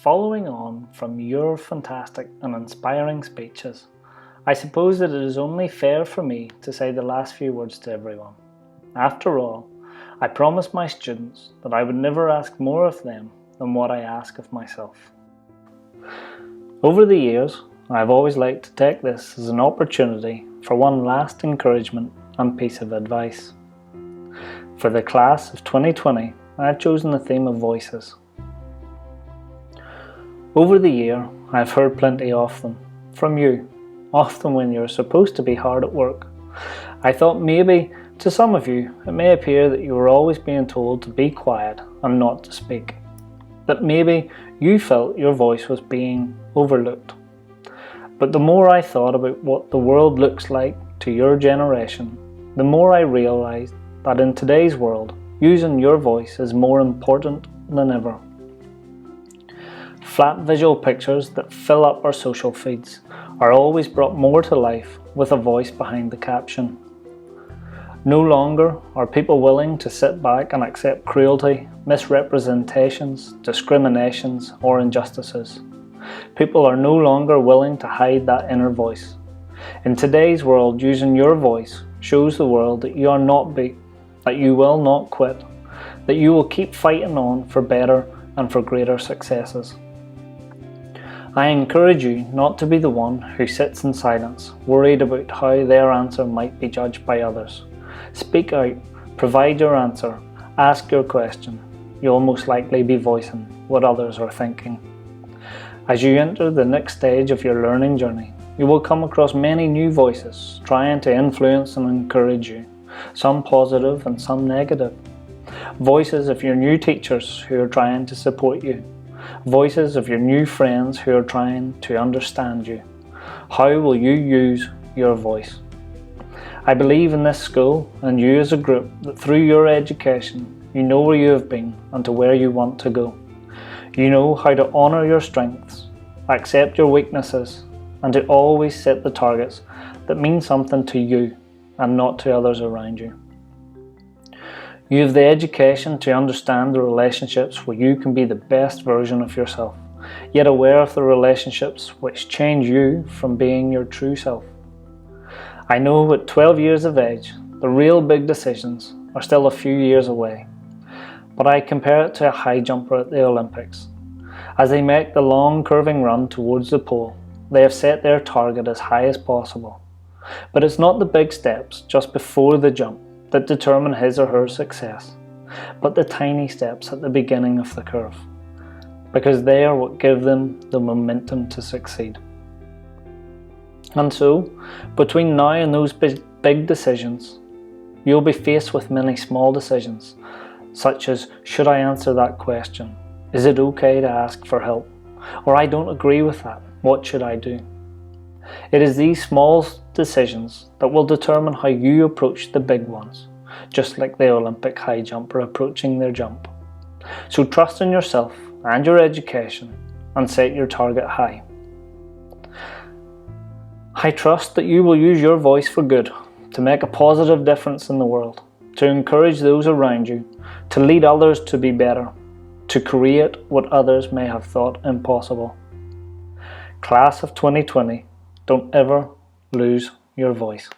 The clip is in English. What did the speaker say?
Following on from your fantastic and inspiring speeches, I suppose that it is only fair for me to say the last few words to everyone. After all, I promised my students that I would never ask more of them than what I ask of myself. Over the years, I have always liked to take this as an opportunity for one last encouragement and piece of advice. For the class of 2020, I have chosen the theme of voices. Over the year, I have heard plenty of them, from you, often when you're supposed to be hard at work. I thought maybe, to some of you, it may appear that you were always being told to be quiet and not to speak. That maybe you felt your voice was being overlooked. But the more I thought about what the world looks like to your generation, the more I realised that in today's world, using your voice is more important than ever. Flat visual pictures that fill up our social feeds are always brought more to life with a voice behind the caption. No longer are people willing to sit back and accept cruelty, misrepresentations, discriminations, or injustices. People are no longer willing to hide that inner voice. In today's world, using your voice shows the world that you are not beat, that you will not quit, that you will keep fighting on for better and for greater successes. I encourage you not to be the one who sits in silence, worried about how their answer might be judged by others. Speak out, provide your answer, ask your question. You'll most likely be voicing what others are thinking. As you enter the next stage of your learning journey, you will come across many new voices trying to influence and encourage you, some positive and some negative. Voices of your new teachers who are trying to support you. Voices of your new friends who are trying to understand you. How will you use your voice? I believe in this school and you as a group that through your education, you know where you have been and to where you want to go. You know how to honour your strengths, accept your weaknesses, and to always set the targets that mean something to you and not to others around you. You have the education to understand the relationships where you can be the best version of yourself, yet aware of the relationships which change you from being your true self. I know at 12 years of age, the real big decisions are still a few years away, but I compare it to a high jumper at the Olympics. As they make the long curving run towards the pole, they have set their target as high as possible. But it's not the big steps just before the jump that determine his or her success, but the tiny steps at the beginning of the curve, because they are what give them the momentum to succeed. And so, between now and those big decisions, you'll be faced with many small decisions, such as, should I answer that question? Is it okay to ask for help? Or I don't agree with that, what should I do? It is these small decisions that will determine how you approach the big ones, just like the Olympic high jumper approaching their jump. So trust in yourself and your education and set your target high. I trust that you will use your voice for good, to make a positive difference in the world, to encourage those around you, to lead others to be better, to create what others may have thought impossible. Class of 2020, don't ever lose your voice.